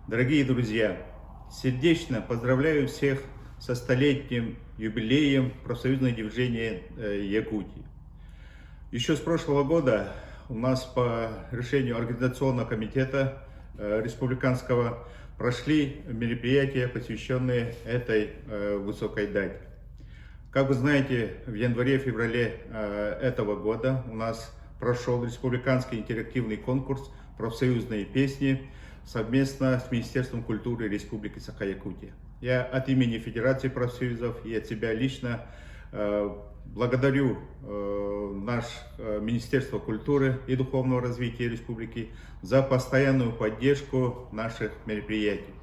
Дорогие друзья, сердечно поздравляю всех со столетним юбилеем профсоюзного движения Якутии. Еще с прошлого года у нас по решению Организационного комитета республиканского прошли мероприятия, посвященные этой высокой дате. Как вы знаете, в январе-феврале этого года у нас прошел республиканский интерактивный конкурс «Профсоюзные песни» совместно с Министерством культуры Республики Саха-Якутия. Я от имени Федерации профсоюзов и от себя лично благодарю наше Министерство культуры и духовного развития Республики за постоянную поддержку наших мероприятий.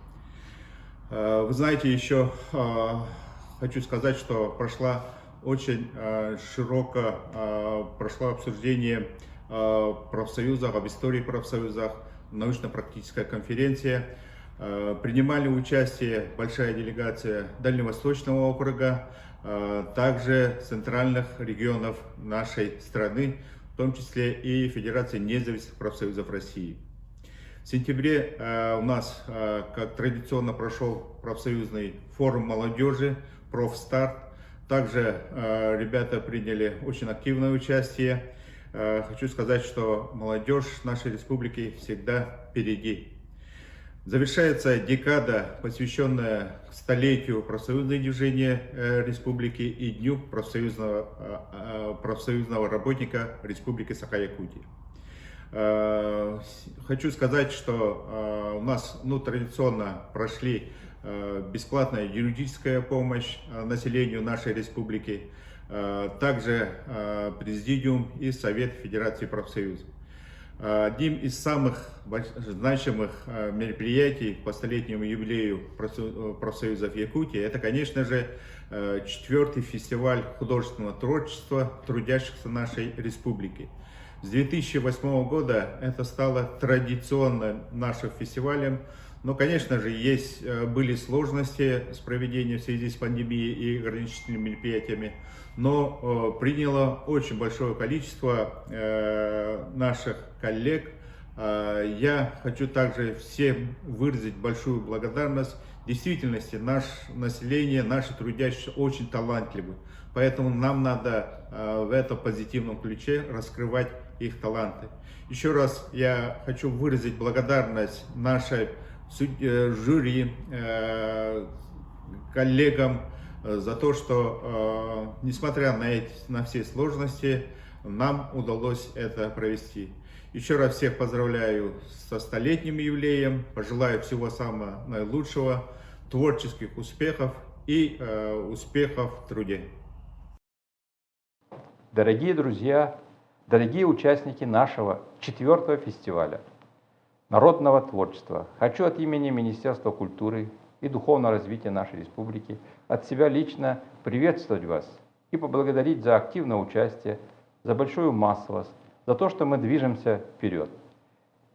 Вы знаете, еще хочу сказать, что очень широко прошло обсуждение профсоюзов, об истории профсоюзов, научно-практическая конференция. Принимали участие большая делегация Дальневосточного округа, также центральных регионов нашей страны, в том числе и Федерации независимых профсоюзов России. В сентябре у нас, как традиционно, прошел профсоюзный форум молодежи «Профстарт». Также ребята приняли очень активное участие. Хочу сказать, что молодежь нашей республики всегда впереди. Завершается декада, посвященная столетию профсоюзного движения республики и Дню профсоюзного работника Республики Саха-Якутия. Хочу сказать, что у нас традиционно прошли бесплатная юридическая помощь населению нашей республики, также Президиум и Совет Федерации профсоюзов. Одним из самых значимых мероприятий по столетнему юбилею профсоюзов Якутии это, конечно же, 4-й фестиваль художественного творчества трудящихся нашей республики. С 2008 года это стало традиционным нашим фестивалем, но, конечно же, были сложности с проведением в связи с пандемией и ограничительными мероприятиями, но приняло очень большое количество наших коллег. Я хочу также всем выразить большую благодарность. В действительности наше население, наши трудящиеся очень талантливы, поэтому нам надо в этом позитивном ключе раскрывать их таланты. Еще раз я хочу выразить благодарность нашей жюри, коллегам за то, что, несмотря на все сложности, нам удалось это провести. Еще раз всех поздравляю со столетним юбилеем, пожелаю всего самого наилучшего, творческих успехов и успехов в труде. Дорогие друзья, дорогие участники нашего 4-го фестиваля народного творчества, хочу от имени Министерства культуры и духовного развития нашей республики от себя лично приветствовать вас и поблагодарить за активное участие, за большую массовость, за то, что мы движемся вперед.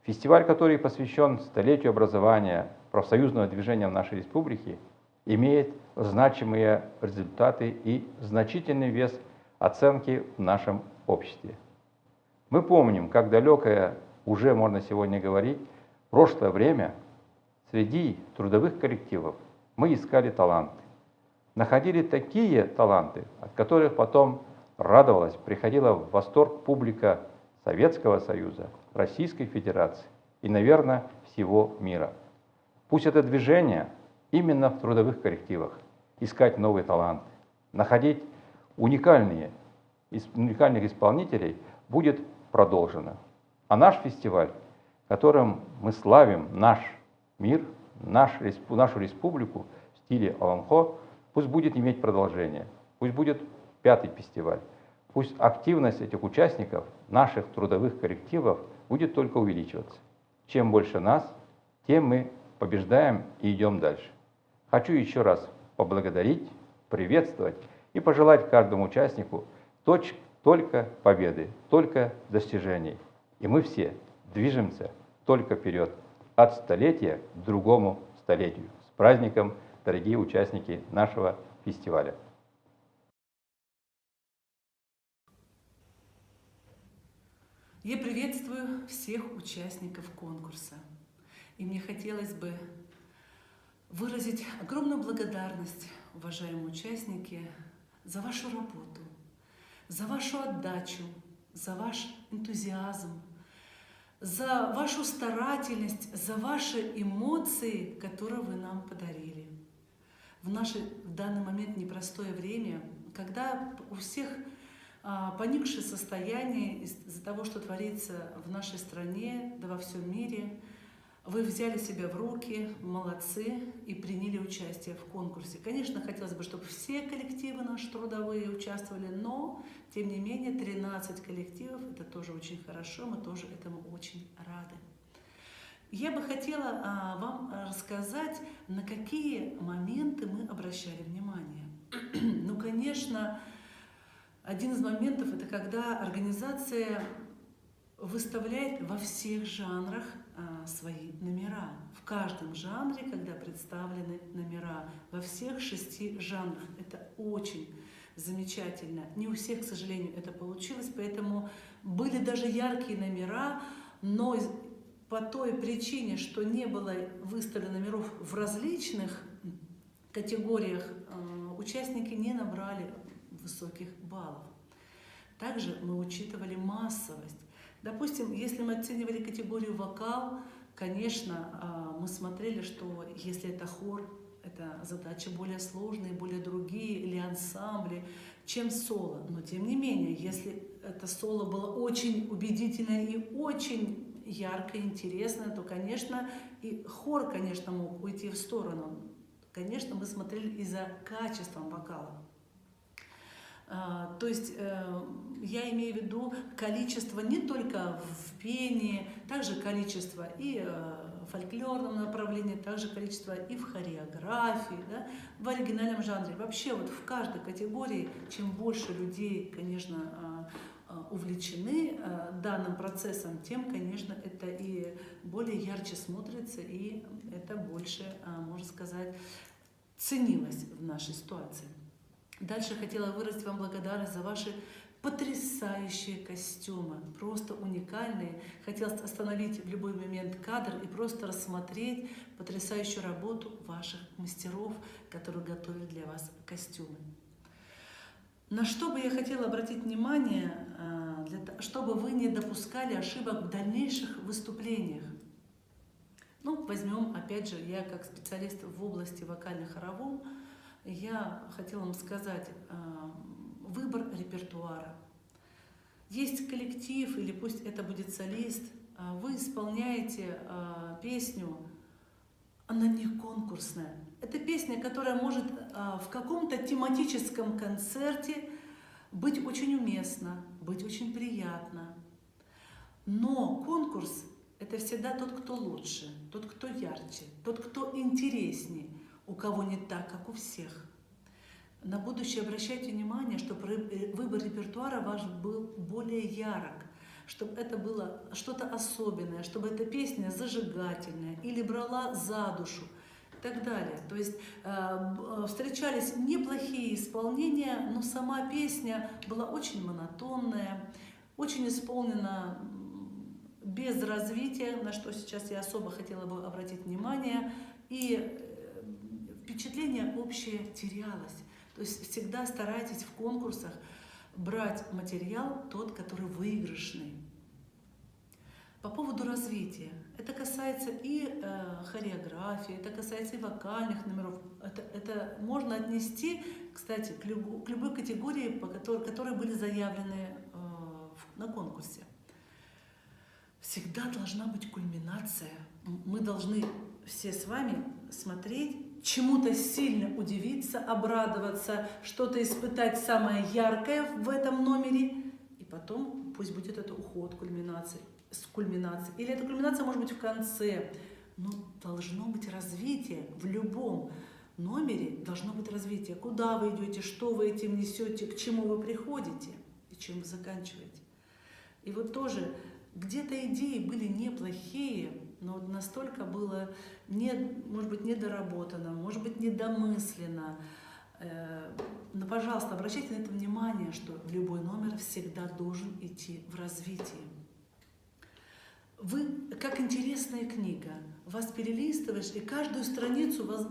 Фестиваль, который посвящен столетию образования профсоюзного движения в нашей республике, имеет значимые результаты и значительный вес оценки в нашем обществе. Мы помним, как далекое, уже можно сегодня говорить, прошлое время среди трудовых коллективов мы искали таланты. Находили такие таланты, от которых потом радовалась, приходила в восторг публика Советского Союза, Российской Федерации и, наверное, всего мира. Пусть это движение именно в трудовых коллективах, искать новые таланты, находить уникальных исполнителей будет продолжено. А наш фестиваль, которым мы славим наш мир, нашу республику в стиле Аланхо, пусть будет иметь продолжение, пусть будет 5-й фестиваль, пусть активность этих участников, наших трудовых коллективов, будет только увеличиваться. Чем больше нас, тем мы побеждаем и идем дальше. Хочу еще раз поблагодарить, приветствовать и пожелать каждому участнику только победы, только достижений. И мы все движемся только вперед, от столетия к другому столетию. С праздником, дорогие участники нашего фестиваля! Я приветствую всех участников конкурса. И мне хотелось бы выразить огромную благодарность, уважаемые участники, за вашу работу, за вашу отдачу, за ваш энтузиазм, за вашу старательность, за ваши эмоции, которые вы нам подарили. В данный момент непростое время, когда у всех поникшее состояние из-за того, что творится в нашей стране, да во всем мире, вы взяли себя в руки, молодцы, и приняли участие в конкурсе. Конечно, хотелось бы, чтобы все коллективы наши трудовые участвовали, но, тем не менее, 13 коллективов – это тоже очень хорошо, мы тоже этому очень рады. Я бы хотела вам рассказать, на какие моменты мы обращали внимание. Ну, конечно, один из моментов – это когда организация выставляет во всех жанрах свои номера. В каждом жанре, когда представлены номера, во всех 6 жанрах. Это очень замечательно. Не у всех, к сожалению, это получилось, поэтому были даже яркие номера, но по той причине, что не было выставлено номеров в различных категориях, участники не набрали высоких баллов. Также мы учитывали массовость. Допустим, если мы оценивали категорию вокал, конечно, мы смотрели, что если это хор, это задачи более сложные, более другие, или ансамбли, чем соло. Но тем не менее, если это соло было очень убедительное и очень яркое, интересное, то, конечно, и хор, конечно, мог уйти в сторону. Конечно, мы смотрели и за качеством вокала. То есть я имею в виду количество не только в пении, также количество и в фольклорном направлении, также количество и в хореографии, да, в оригинальном жанре. Вообще вот в каждой категории, чем больше людей, конечно, увлечены данным процессом, тем, конечно, это и более ярче смотрится, и это больше, можно сказать, ценилось в нашей ситуации. Дальше хотела выразить вам благодарность за ваши потрясающие костюмы, просто уникальные. Хотела остановить в любой момент кадр и просто рассмотреть потрясающую работу ваших мастеров, которые готовят для вас костюмы. На что бы я хотела обратить внимание, чтобы вы не допускали ошибок в дальнейших выступлениях. Ну, возьмем, опять же, я как специалист в области вокально-хоровом, я хотела вам сказать, выбор репертуара. Есть коллектив, или пусть это будет солист, вы исполняете песню, она не конкурсная. Это песня, которая может в каком-то тематическом концерте быть очень уместна, быть очень приятна. Но конкурс – это всегда тот, кто лучше, тот, кто ярче, тот, кто интереснее, у кого не так, как у всех. На будущее обращайте внимание, чтобы выбор репертуара ваш был более ярок, чтобы это было что-то особенное, чтобы эта песня зажигательная или брала за душу и так далее. То есть встречались неплохие исполнения, но сама песня была очень монотонная, очень исполнена без развития, на что сейчас я особо хотела бы обратить внимание, и впечатление общее терялось. То есть всегда старайтесь в конкурсах брать материал тот, который выигрышный. По поводу развития. Это касается и хореографии, это касается и вокальных номеров. Это можно отнести, кстати, к любой категории, которые были заявлены на конкурсе. Всегда должна быть кульминация. Мы должны все с вами смотреть, чему-то сильно удивиться, обрадоваться, что-то испытать самое яркое в этом номере, и потом пусть будет это уход с кульминацией. Или эта кульминация может быть в конце, но должно быть развитие в любом номере, должно быть развитие. Куда вы идете, что вы этим несете, к чему вы приходите и чем вы заканчиваете. И вот тоже где-то идеи были неплохие, но настолько было, может быть, недоработано, может быть, недомысленно. Но, пожалуйста, обращайте на это внимание, что любой номер всегда должен идти в развитие. вы как интересная книга. Вас перелистываешь, и каждую страницу вас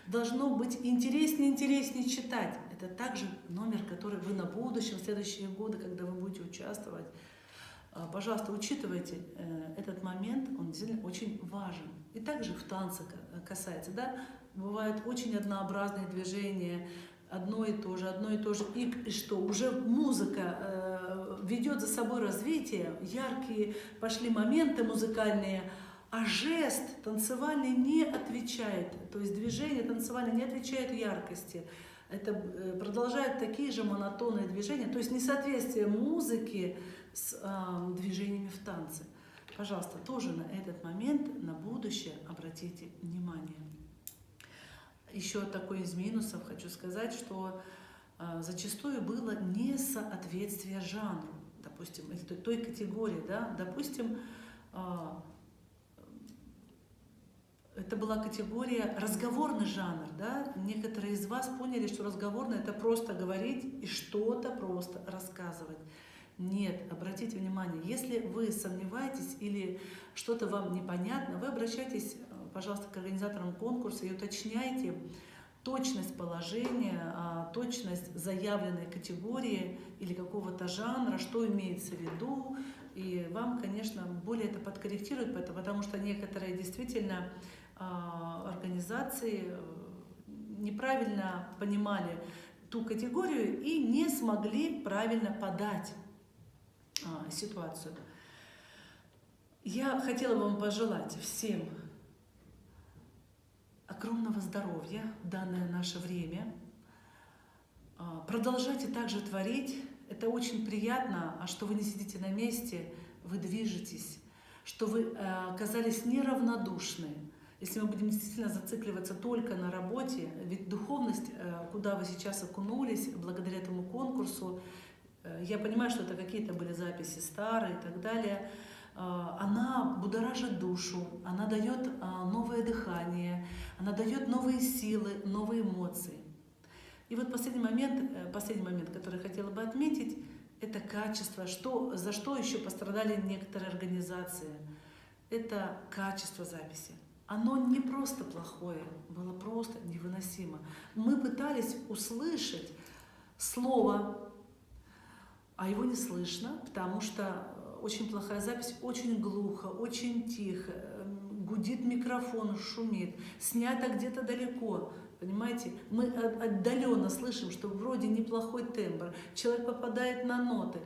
должно быть интереснее и интереснее читать. Это также номер, который вы на будущем, в следующие годы, когда вы будете участвовать, пожалуйста, учитывайте этот момент, он действительно очень важен. И также в танце касается, да, бывают очень однообразные движения, одно и то же, и что уже музыка ведет за собой развитие, яркие пошли моменты музыкальные, а жест танцевальный не отвечает, то есть движение танцевальное не отвечает яркости. Это продолжают такие же монотонные движения, то есть несоответствие музыки с движениями в танце. Пожалуйста, тоже на этот момент, на будущее обратите внимание. Еще такой из минусов хочу сказать, что зачастую было несоответствие жанру, допустим, той категории, да, допустим, это была категория разговорный жанр, да? Некоторые из вас поняли, что разговорный — это просто говорить и что-то просто рассказывать. Нет, обратите внимание, если вы сомневаетесь или что-то вам непонятно, вы обращайтесь, пожалуйста, к организаторам конкурса и уточняйте точность положения, точность заявленной категории или какого-то жанра, что имеется в виду, и вам, конечно, более это подкорректируют, потому что некоторые действительно организации неправильно понимали ту категорию и не смогли правильно подать ситуацию. Я хотела вам пожелать всем огромного здоровья в данное наше время. Продолжайте также творить. Это очень приятно, что вы не сидите на месте, вы движетесь, что вы оказались неравнодушны. Если мы будем действительно зацикливаться только на работе, ведь духовность, куда вы сейчас окунулись, благодаря этому конкурсу, я понимаю, что это какие-то были записи старые и так далее, она будоражит душу, она дает новое дыхание, она дает новые силы, новые эмоции. И вот последний момент, который хотела бы отметить, это качество, за что еще пострадали некоторые организации. Это качество записи. Оно не просто плохое, было просто невыносимо. Мы пытались услышать слово, а его не слышно, потому что очень плохая запись, очень глухо, очень тихо, гудит микрофон, шумит, снято где-то далеко. Понимаете, мы отдаленно слышим, что вроде неплохой тембр, человек попадает на ноты,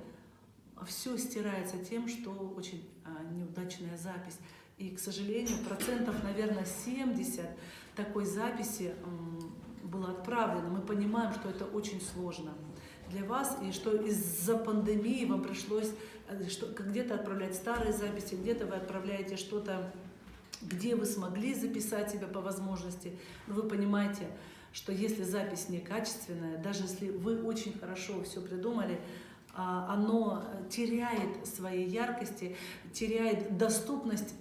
а все стирается тем, что очень неудачная запись. И, к сожалению, процентов, наверное, 70 такой записи было отправлено. Мы понимаем, что это очень сложно для вас, и что из-за пандемии вам пришлось где-то отправлять старые записи, где-то вы отправляете что-то, где вы смогли записать себя по возможности. Но вы понимаете, что если запись некачественная, даже если вы очень хорошо все придумали, оно теряет своей яркости, теряет доступность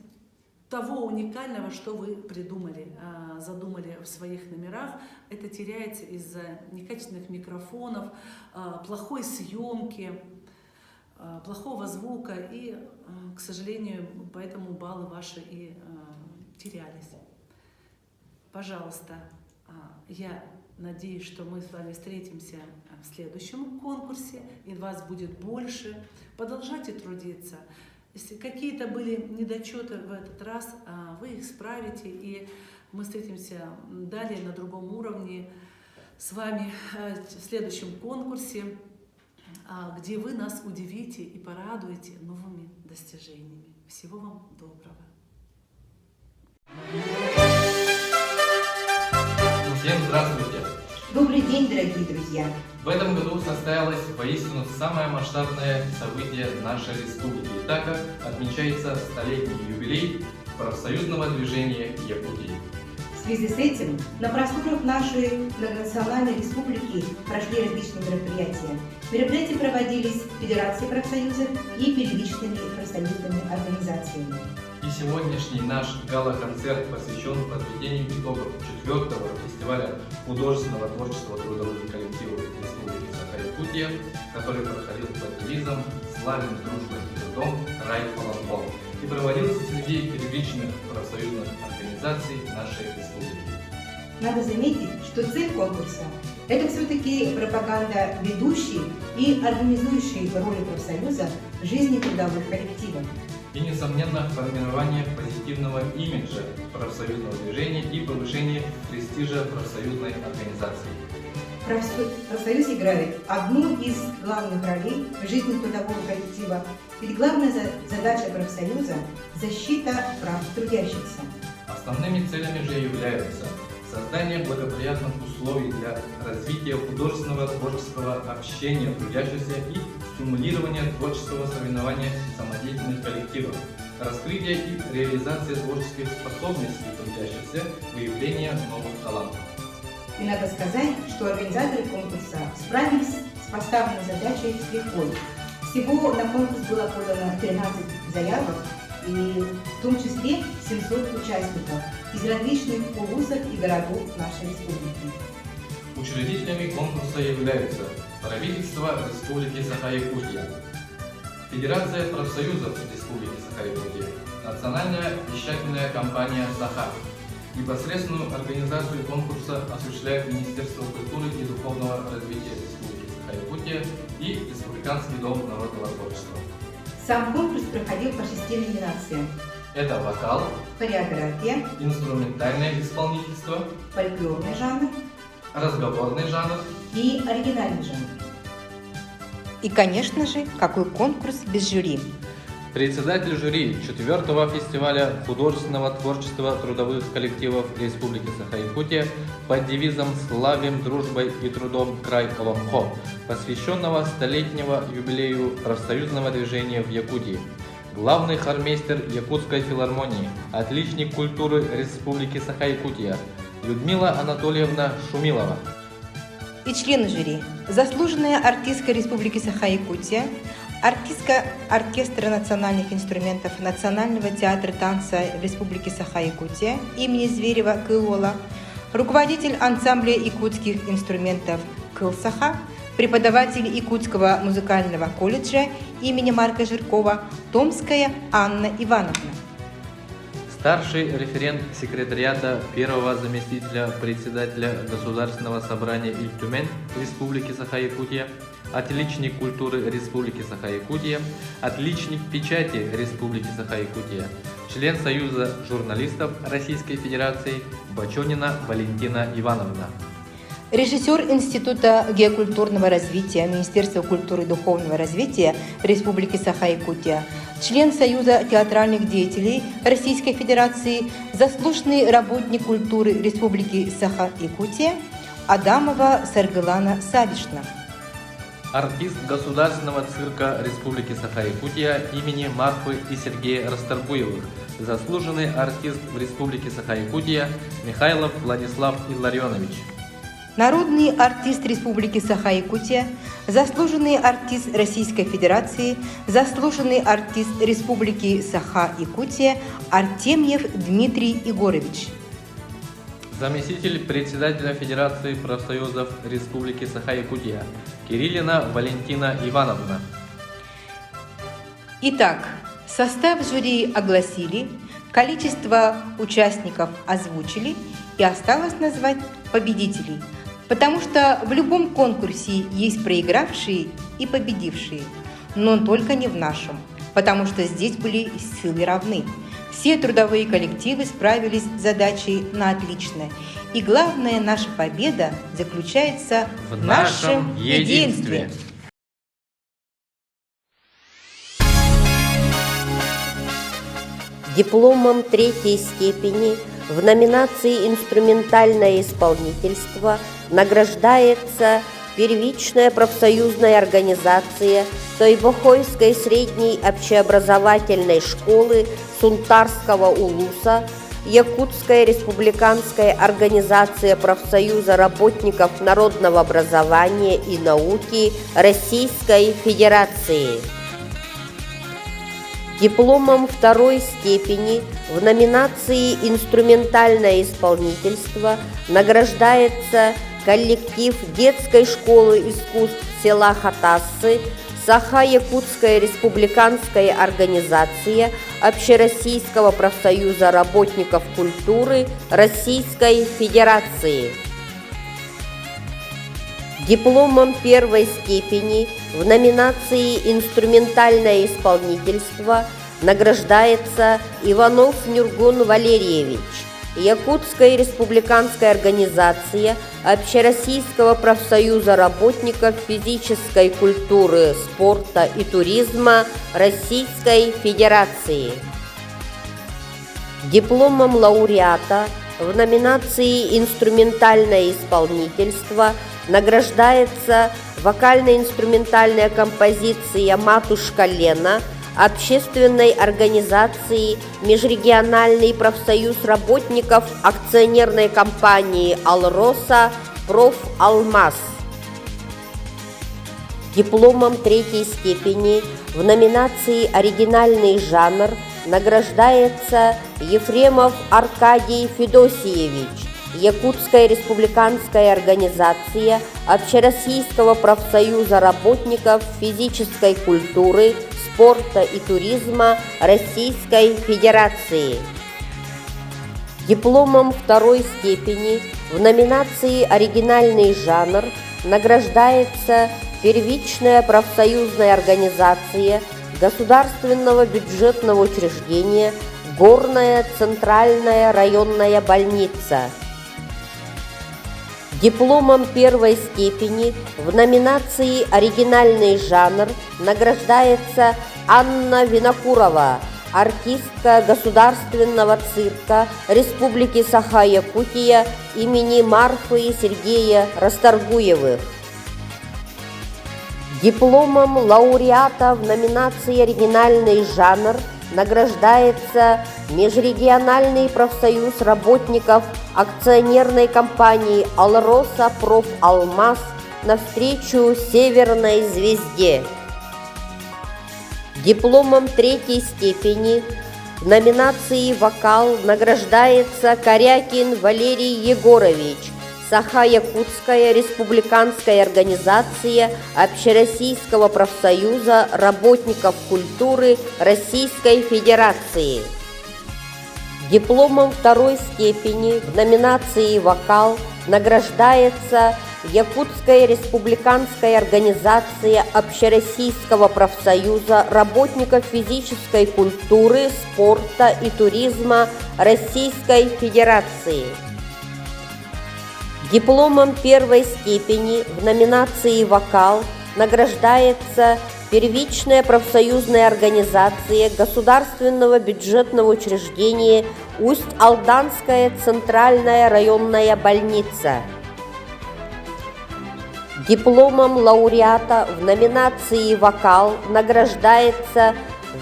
того уникального, что вы придумали, задумали в своих номерах. Это теряется из-за некачественных микрофонов, плохой съемки, плохого звука, и, к сожалению, поэтому баллы ваши и терялись. Пожалуйста, я надеюсь, что мы с вами встретимся в следующем конкурсе, и вас будет больше. Продолжайте трудиться. Если какие-то были недочеты в этот раз, вы их справите, и мы встретимся далее на другом уровне с вами в следующем конкурсе, где вы нас удивите и порадуете новыми достижениями. Всего вам доброго! Всем здравствуйте! Добрый день, дорогие друзья! В этом году состоялось воистину самое масштабное событие нашей республики, так как отмечается столетний юбилей профсоюзного движения Якутии. В связи с этим на просторах нашей многонациональной республики прошли различные мероприятия. Мероприятия проводились Федерацией профсоюзов и первичными профсоюзными организациями. И сегодняшний наш гала-концерт посвящен подведению итогов 4-го фестиваля художественного творчества трудовых коллективов Республики Саха-Якутия, который проходил под девизом славен дружбой и трудом край Коломбо и проводился среди передричных профсоюзных организаций нашей республики. Надо заметить, что цель конкурса – это все-таки пропаганда ведущей и организующей роли профсоюза в жизни трудовых коллективов. И, несомненно, формирование позитивного имиджа профсоюзного движения и повышение престижа профсоюзной организации. Профсоюз играет одну из главных ролей в жизни трудового коллектива, ведь главная задача профсоюза – защита прав трудящихся. Основными целями же являются создание благоприятных условий для развития художественного творческого общения трудящихся и стимулирование творческого соревнования самодеятельных коллективов, раскрытие и реализация творческих способностей трудящихся, выявление новых талантов. И надо сказать, что организаторы конкурса справились с поставленной задачей с лихвой. Всего на конкурс было подано 13 заявок, и в том числе 700 участников из различных улусов и городов нашей республики. Учредителями конкурса являются правительство Республики Саха-Якутия, Федерация профсоюзов Республики Саха-Якутия, Национальная вещательная компания «Саха». Непосредственную организацию конкурса осуществляет Министерство культуры и духовного развития Республики Саха-Якутия и Республиканский дом народного творчества. Сам конкурс проходил по 6 номинациям: Это вокал, хореография, инструментальное исполнительство, фольклорный жанр разговорный жанр. и оригинальный жанр. И, конечно же, какой конкурс без жюри? Председатель жюри 4-го фестиваля художественного творчества трудовых коллективов Республики Саха-Якутия под девизом «Славим дружбой и трудом край Коломбо», посвященного столетнего юбилею профсоюзного движения в Якутии. Главный хормейстер Якутской филармонии, отличник культуры Республики Саха-Якутия Людмила Анатольевна Шумилова. И члены жюри: заслуженная артистка Республики Саха-Якутия, артистка оркестра национальных инструментов Национального театра танца Республики Саха-Якутия имени Зверева Кылола, руководитель ансамбля якутских инструментов Кылсаха, преподаватель Якутского музыкального колледжа имени Марка Жиркова Томская Анна Ивановна. Старший референт секретариата первого заместителя председателя Государственного собрания Иль-Тюмень Республики Саха-Якутия, отличник культуры Республики Саха-Якутия, отличник печати Республики Саха-Якутия, член Союза журналистов Российской Федерации Бачонина Валентина Ивановна. Режиссер Института геокультурного развития Министерства культуры и духовного развития Республики Саха-Якутия, член Союза театральных деятелей Российской Федерации, заслуженный работник культуры Республики Саха-Якутия Адамова Саргылана Савишна. Артист Государственного цирка Республики Саха-Якутия имени Марфы и Сергея Расторгуевых, заслуженный артист в Республике Саха-Якутия Михайлов Владислав Илларионович. Народный артист Республики Саха-Якутия, заслуженный артист Российской Федерации, заслуженный артист Республики Саха-Якутия Артемьев Дмитрий Егорович. Заместитель председателя Федерации профсоюзов Республики Саха-Якутия Кириллина Валентина Ивановна. Итак, состав жюри огласили, количество участников озвучили, и осталось назвать победителей, потому что в любом конкурсе есть проигравшие и победившие, но только не в нашем, потому что здесь были силы равны. Все трудовые коллективы справились с задачей на отлично. И главная наша победа заключается в нашем единстве. Дипломом третьей степени в номинации «Инструментальное исполнительство» награждается первичная профсоюзная организация Тойбохойской средней общеобразовательной школы Сунтарского улуса, Якутская республиканская организация профсоюза работников народного образования и науки Российской Федерации. Дипломом второй степени в номинации «Инструментальное исполнительство» награждается коллектив детской школы искусств села Хатассы Саха-Якутская республиканская организация Общероссийского профсоюза работников культуры Российской Федерации. Дипломом первой степени в номинации «Инструментальное исполнительство» награждается Иванов Нюргун Валерьевич, Якутская республиканская организация Общероссийского профсоюза работников физической культуры, спорта и туризма Российской Федерации. Дипломом лауреата в номинации «Инструментальное исполнительство» награждается вокально-инструментальная композиция «Матушка Лена» общественной организации Межрегиональный профсоюз работников акционерной компании «Алроса» «Профалмаз». Дипломом третьей степени в номинации «Оригинальный жанр» награждается Ефремов Аркадий Федосиевич, Якутская республиканская организация Общероссийского профсоюза работников физической культуры, спорта и туризма Российской Федерации. Дипломом второй степени в номинации «Оригинальный жанр» награждается первичная профсоюзная организация государственного бюджетного учреждения «Горная центральная районная больница». Дипломом первой степени в номинации «Оригинальный жанр» награждается Анна Винокурова, артистка Государственного цирка Республики Саха-Якутия имени Марфы и Сергея Расторгуевых. Дипломом лауреата в номинации «Оригинальный жанр» награждается Межрегиональный профсоюз работников акционерной компании «Алроса» «Профалмаз» навстречу «Северной звезде». Дипломом третьей степени в номинации «Вокал» награждается Корякин Валерий Егорович, Саха-Якутская республиканская организация Общероссийского профсоюза работников культуры Российской Федерации. Дипломом второй степени в номинации «Вокал» награждается Якутская республиканская организация Общероссийского профсоюза работников физической культуры, спорта и туризма Российской Федерации. Дипломом первой степени в номинации «Вокал» награждается первичная профсоюзная организация государственного бюджетного учреждения Усть-Алданская центральная районная больница. Дипломом лауреата в номинации «Вокал» награждается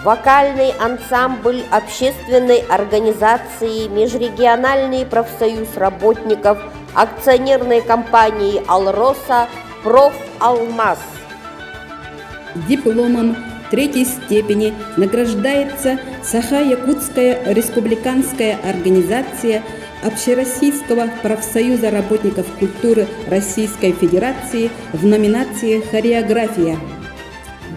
вокальный ансамбль общественной организации Межрегиональный профсоюз работников акционерной компании «Алроса» «Профалмаз». Дипломом третьей степени награждается Саха-Якутская республиканская организация Общероссийского профсоюза работников культуры Российской Федерации в номинации «Хореография».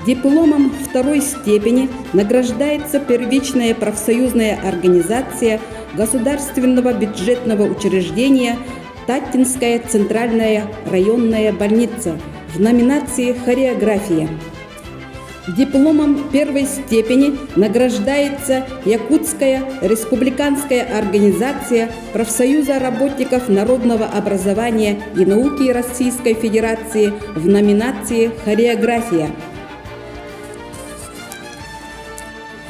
Дипломом второй степени награждается первичная профсоюзная организация государственного бюджетного учреждения Татинская центральная районная больница в номинации «Хореография». Дипломом первой степени награждается Якутская республиканская организация профсоюза работников народного образования и науки Российской Федерации в номинации «Хореография».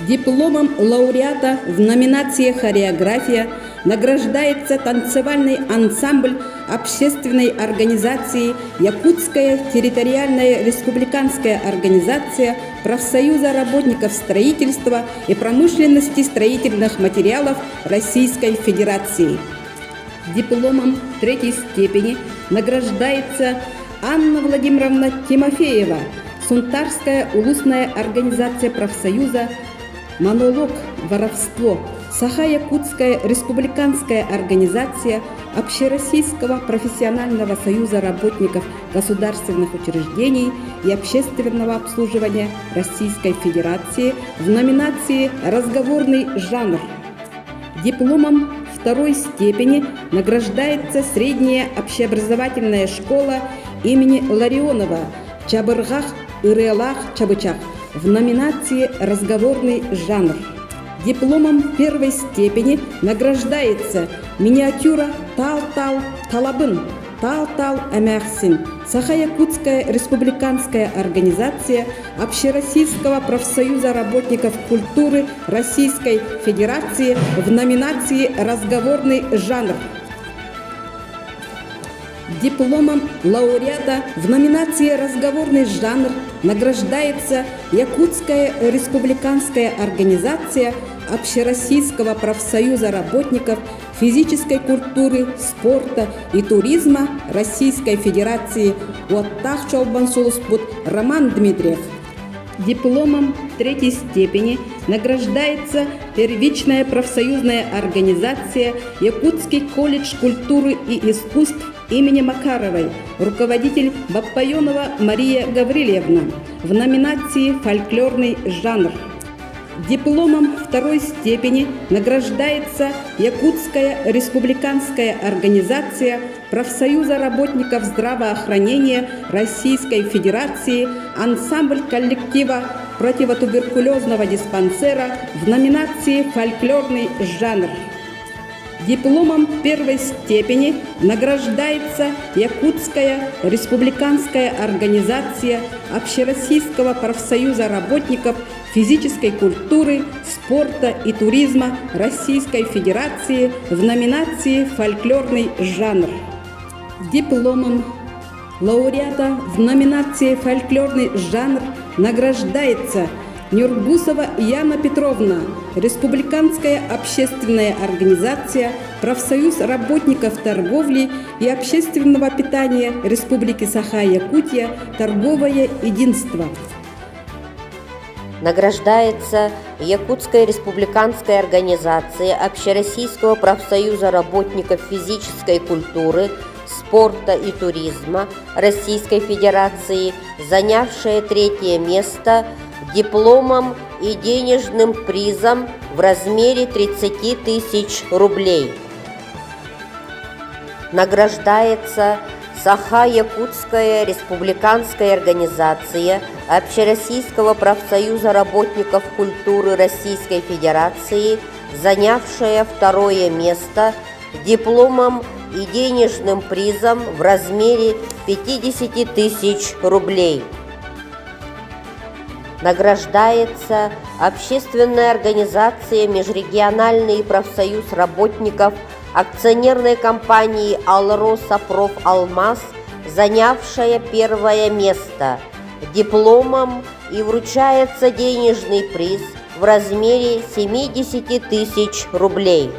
Дипломом лауреата в номинации «Хореография» награждается танцевальный ансамбль общественной организации Якутская территориальная республиканская организация профсоюза работников строительства и промышленности строительных материалов Российской Федерации. Дипломом третьей степени награждается Анна Владимировна Тимофеева, Сунтарская улусная организация профсоюза монолог «Воровство» Саха-Якутская республиканская организация Общероссийского профессионального союза работников государственных учреждений и общественного обслуживания Российской Федерации в номинации «Разговорный жанр». Дипломом второй степени награждается средняя общеобразовательная школа имени Ларионова Чабыргах Ирелах Чабычах в номинации «Разговорный жанр». Дипломом первой степени награждается миниатюра Тал-Тал Талабын Тал-Тал Амяхсин Саха-Якутская республиканская организация Общероссийского профсоюза работников культуры Российской Федерации в номинации «Разговорный жанр». Дипломом лауреата в номинации «Разговорный жанр» награждается Якутская республиканская организация Общероссийского профсоюза работников физической культуры, спорта и туризма Российской Федерации Уаттах Чолбансулуспут Роман Дмитриев. Дипломом третьей степени награждается первичная профсоюзная организация Якутский колледж культуры и искусств имени Макаровой, руководитель Баппайонова Мария Гаврилевна в номинации «Фольклорный жанр». Дипломом второй степени награждается Якутская республиканская организация профсоюза работников здравоохранения Российской Федерации ансамбль коллектива противотуберкулезного диспансера в номинации «Фольклорный жанр». Дипломом первой степени награждается Якутская республиканская организация Общероссийского профсоюза работников физической культуры, спорта и туризма Российской Федерации в номинации «Фольклорный жанр». Дипломом лауреата в номинации «Фольклорный жанр» награждается Нюргусова Яна Петровна, республиканская общественная организация «Профсоюз работников торговли и общественного питания Республики Саха-Якутия «Торговое единство». Награждается Якутская республиканская организация Общероссийского профсоюза работников физической культуры, спорта и туризма Российской Федерации, занявшая третье место, дипломом и денежным призом в размере 30 тысяч рублей. Награждается Саха-Якутская республиканская организация Общероссийского профсоюза работников культуры Российской Федерации, занявшая второе место, дипломом и денежным призом в размере 50 тысяч рублей. Награждается общественная организация «Межрегиональный профсоюз работников» акционерной компании «Алроса Профалмаз», занявшая первое место, дипломом и вручается денежный приз в размере 70 тысяч рублей.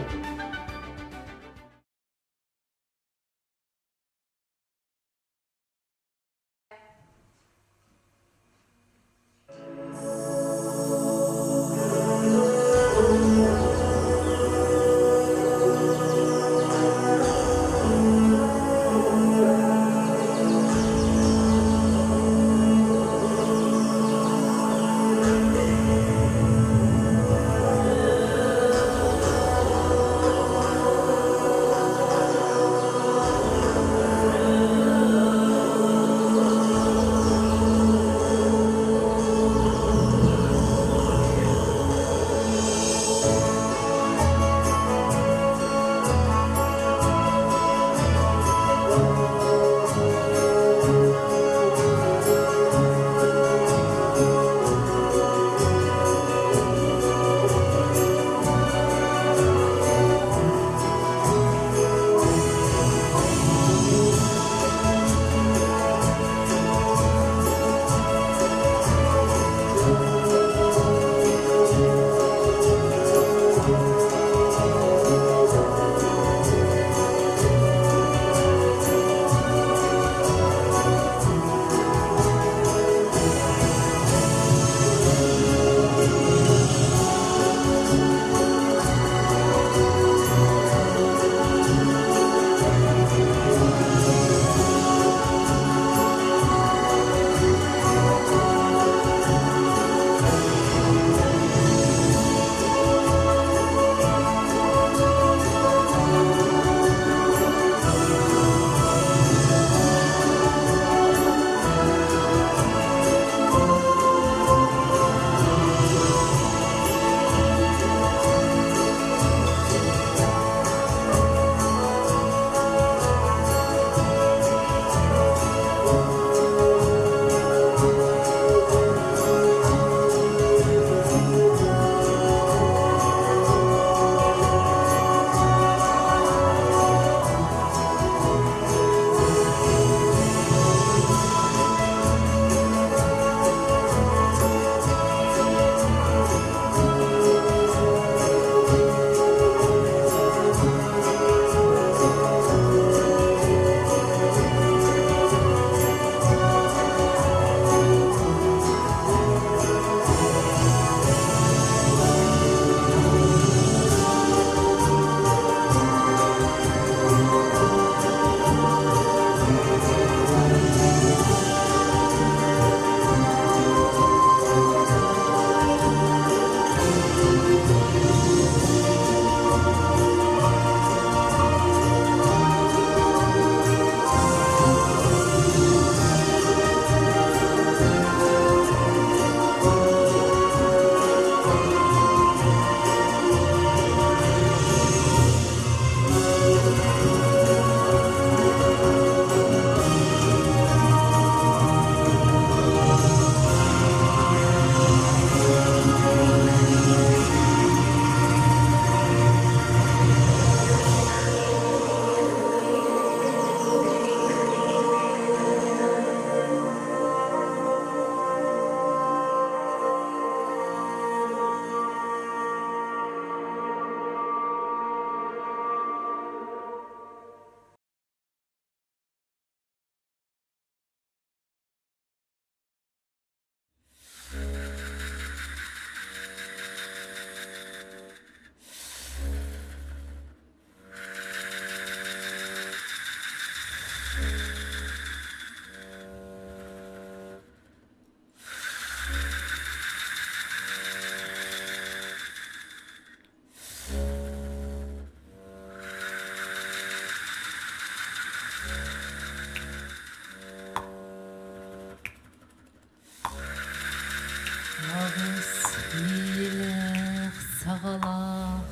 bayğalaq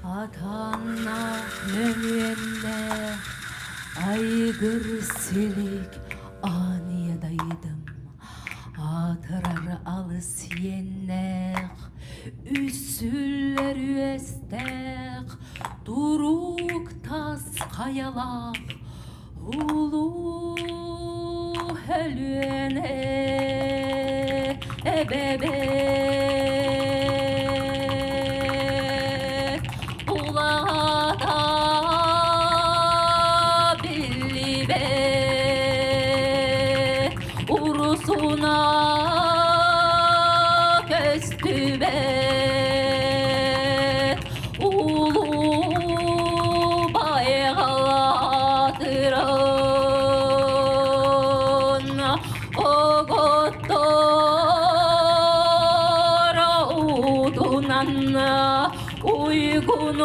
atanna mönüenne aygır silik aniyadaydım atırar alыс yennek üssüller üestek duruk tas kayalak ulu helüene ebebe ulada billibe urusuna köstübe ulu bayğalatırın o gottora udunan uygun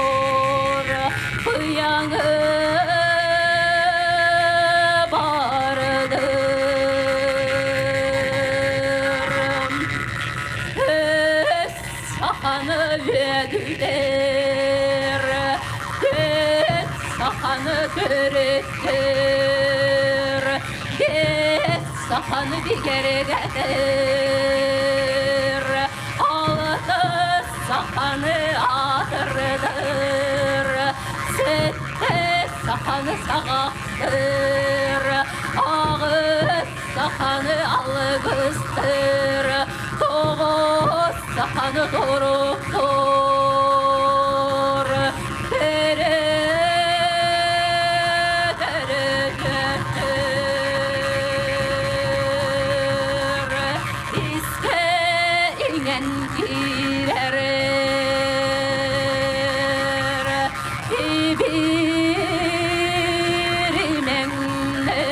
oroydur kıyanı bardır sahanı vedüler sahanı dörüttür sahanı bir kere getir altı sahanı atırdır sette sahanı sağaktır ağız sahanı algıstır doğuz sahanı doruktur tere İskeinen girer ibirimenle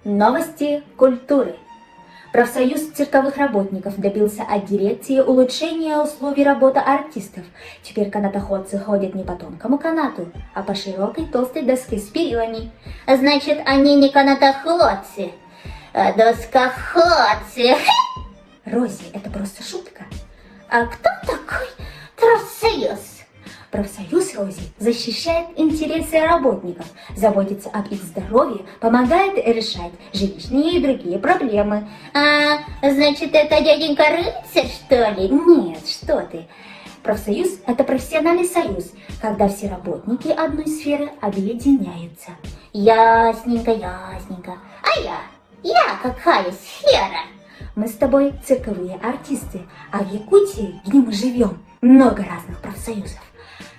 Новости культуры. Профсоюз цирковых работников добился от дирекции улучшения условий работы артистов. Теперь канатоходцы ходят не по тонкому канату, а по широкой толстой доске с перилами. Значит, они не канатоходцы, а доскоходцы. Рози, это просто шутка. А кто такой профсоюз? Профсоюз, Рози, защищает интересы работников, заботится об их здоровье, помогает решать жилищные и другие проблемы. Значит, это дяденька рыцарь, что ли? Нет, что ты. Профсоюз – это профессиональный союз, когда все работники одной сферы объединяются. Ясненько, ясненько. А я какая сфера? Мы с тобой цирковые артисты, а в Якутии, где мы живем, много разных профсоюзов.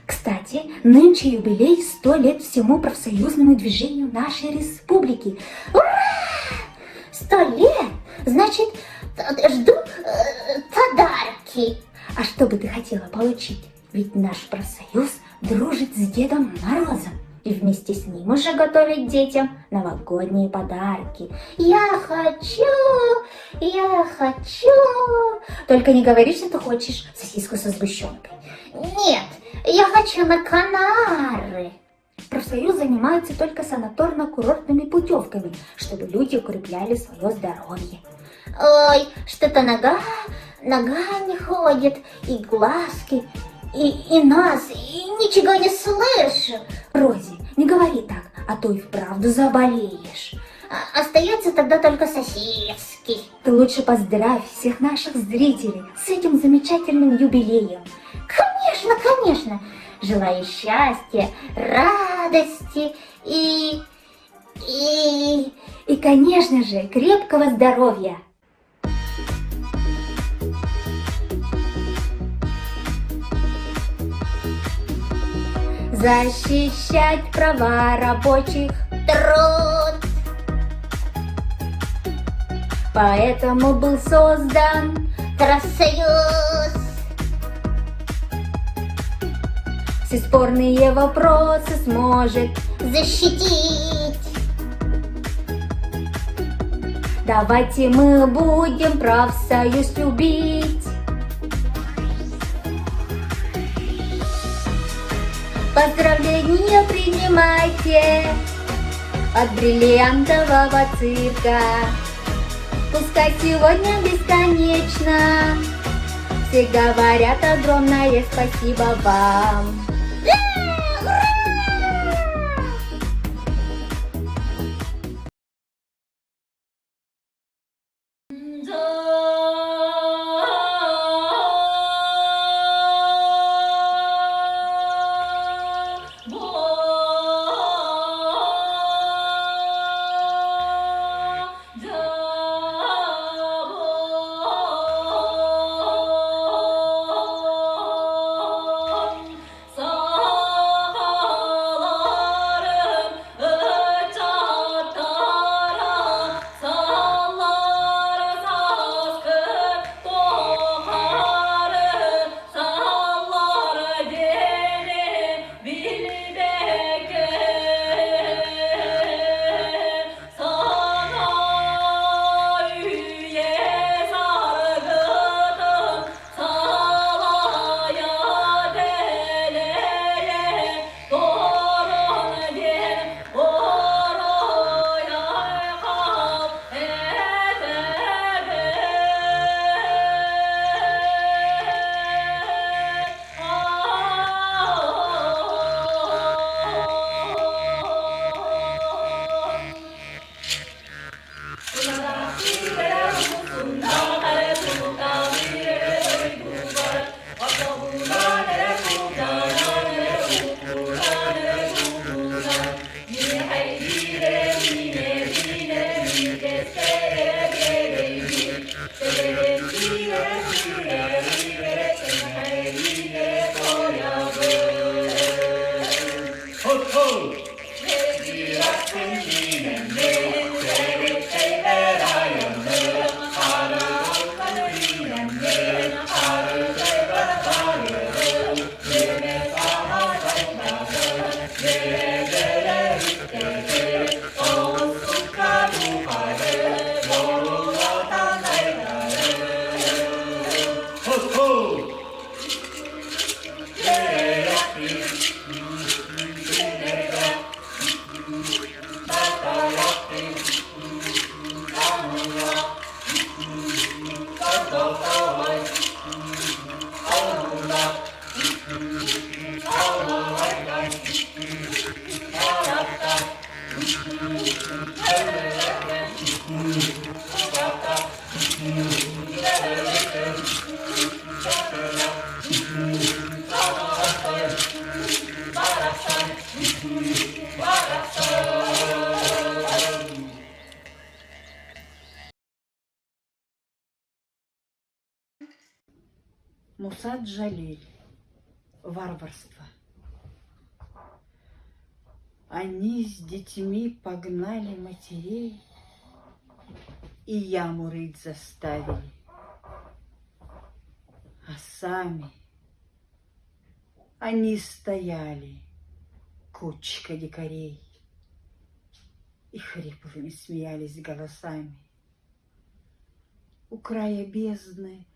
Кстати, нынче юбилей 100 лет всему профсоюзному движению нашей республики. Ура! 100 лет? Значит, жду подарки. А что бы ты хотела получить? Ведь наш профсоюз дружит с Дедом Морозом. И вместе с ним уже готовят детям новогодние подарки. Я хочу. Только не говори, что ты хочешь сосиску со сгущенкой. Нет, я хочу на Канары. Профсоюз занимается только санаторно-курортными путевками, чтобы люди укрепляли свое здоровье. Ой, что-то нога не ходит, и глазки, и нос, и ничего не слышу. Рози, не говори так, а то и вправду заболеешь. Остается тогда только сосиски. Ты лучше поздравь всех наших зрителей с этим замечательным юбилеем. Конечно. Желаю счастья, радости и, конечно же, крепкого здоровья. Защищать права рабочих, труд. Поэтому был создан профсоюз. Все спорные вопросы сможет защитить. Давайте мы будем профсоюз любить. Поздравления принимайте от бриллиантового цирка. Пускай сегодня бесконечно все говорят огромное спасибо вам. Мусад Джалиль. Варварство. Они с детьми погнали матерей и яму рыть заставили. А сами они стояли, кучка дикарей, и хриплыми смеялись голосами. У края бездны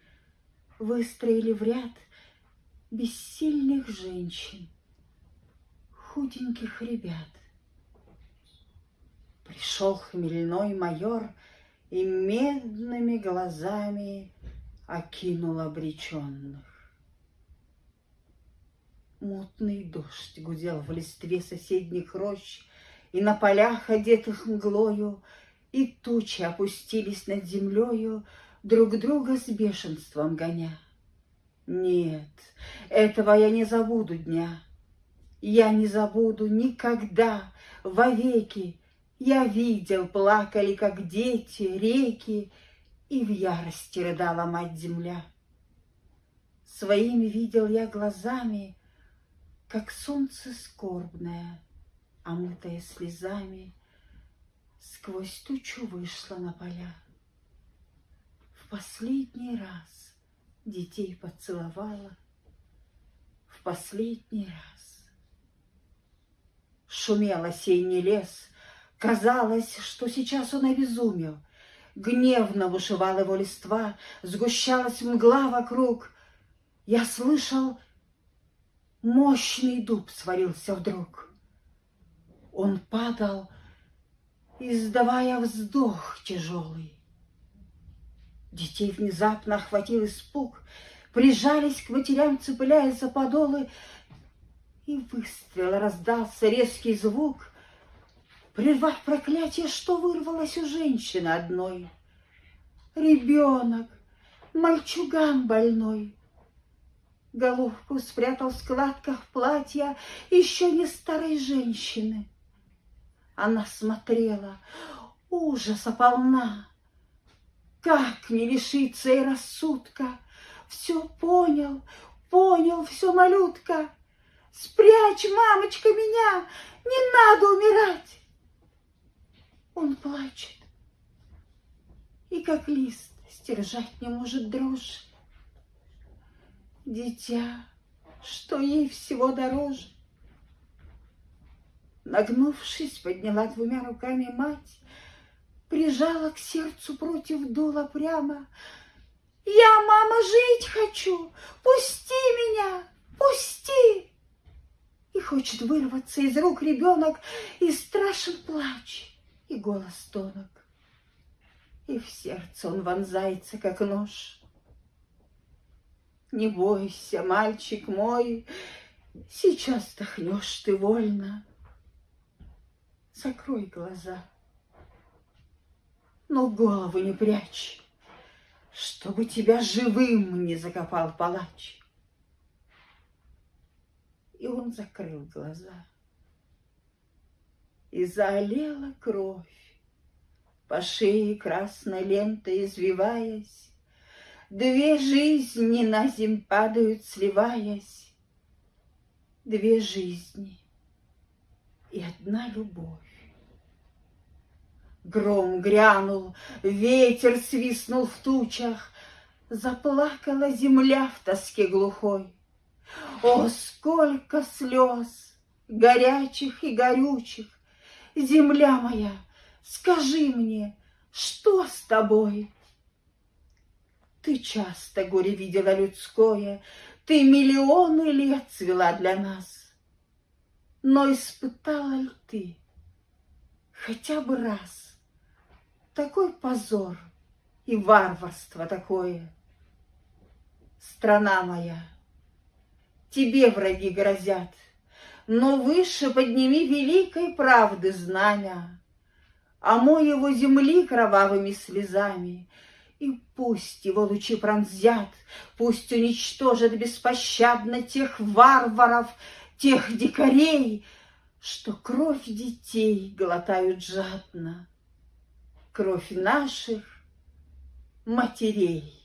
выстроили в ряд бессильных женщин, худеньких ребят. Пришел хмельной майор и медными глазами окинул обреченных. Мутный дождь гудел в листве соседних рощ, и на полях, одетых мглою, и тучи опустились над землею, друг друга с бешенством гоня. Нет, этого я не забуду дня. Я не забуду никогда, вовеки. Я видел, плакали, как дети, реки, и в ярости рыдала мать-земля. Своими видел я глазами, как солнце скорбное, омытое слезами, сквозь тучу вышло на поля. В последний раз детей поцеловала, в последний раз. Шумел осенний лес, казалось, что сейчас он обезумел. Гневно бушевала его листва, сгущалась мгла вокруг. Я слышал, мощный дуб свалился вдруг. Он падал, издавая вздох тяжелый. Детей внезапно охватил испуг, прижались к матерям, цепляясь за подолы, и выстрел раздался резкий звук, прервав проклятие, что вырвалось у женщины одной. Ребенок, мальчуган больной, головку спрятал в складках платья еще не старой женщины. Она смотрела, ужаса полна. Как не лишиться и рассудка? Все понял, все, малютка. Спрячь, мамочка, меня, не надо умирать. Он плачет, и как лист сдержать не может дрожь. Дитя, что ей всего дороже. Нагнувшись, подняла двумя руками мать, прижала к сердцу против дула прямо. Я, мама, жить хочу, пусти меня, пусти. И хочет вырваться из рук ребенок, и страшен плач, и голос тонок. И в сердце он вонзается, как нож. Не бойся, мальчик мой, сейчас дохнешь ты вольно. Закрой глаза, но голову не прячь, чтобы тебя живым не закопал палач. И он закрыл глаза, и заолела кровь, по шее красной лентой извиваясь. Две жизни на земь падают, сливаясь. Две жизни и одна любовь. Гром грянул, ветер свистнул в тучах, заплакала земля в тоске глухой. О, сколько слез, горячих и горючих! Земля моя, скажи мне, что с тобой? Ты часто горе видела людское, ты миллионы лет цвела для нас. Но испытала ли ты хотя бы раз такой позор и варварство такое? Страна моя, тебе враги грозят, но выше подними великой правды знамя. омой его земли кровавыми слезами. И пусть его лучи пронзят, пусть уничтожат беспощадно тех варваров, тех дикарей, что кровь детей глотают жадно, кровь наших матерей.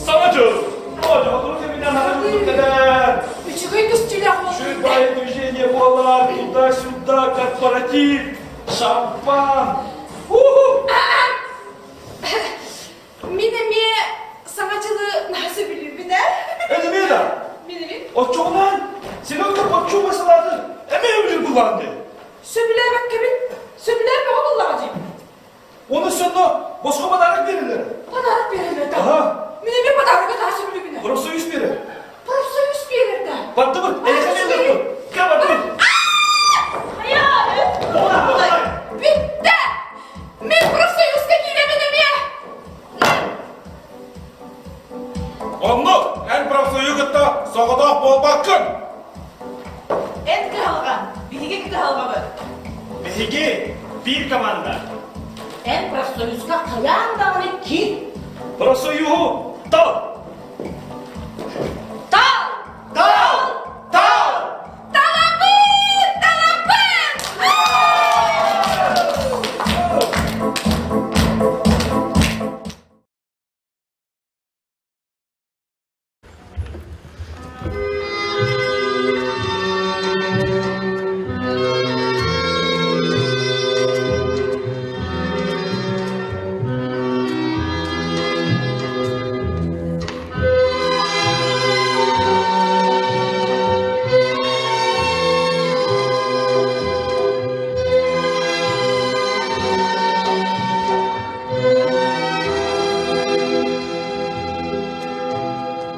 Sanacı, o da olur ki bir daha Туда-сюда, корпоратив, шампан. У-ху! Minemi sanatçılığı nasıl biliyor bir de? Elimi de. Minemi? O çoğulan, seni öldürüp o çoğumasalardı. Emeği bilir kullandı. Söbüler bak kimin? Söbüler mi oğullarcı? Onun sonunda Moskova padarak verirler. Padarak verirler de. Aha. Minemi padarak daha söbülü güne. Burası 100 biri. Burası 100 verir de. Baktı mı? Elektriğe döndü. Gel baktı mı? Hayır. Bitti. Ben burası 100'te giremedim ya. Onu en profesyonel yıkıtta sağda bol bakın. En kralgan. Bilgi kralgan. Bilgi bir komanda. En profesyonel kayağından ki. Burası yuhu. Dal. Dal. Dal. Dal. Dalapın. Dalapın.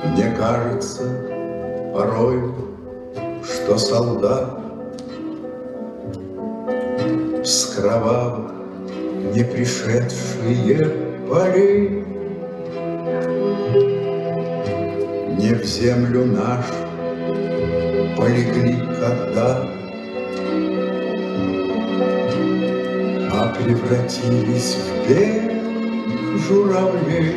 Мне кажется порой, что солдат с кровавых не пришедшие полей не в землю нашу полегли когда, а превратились в белых журавлей.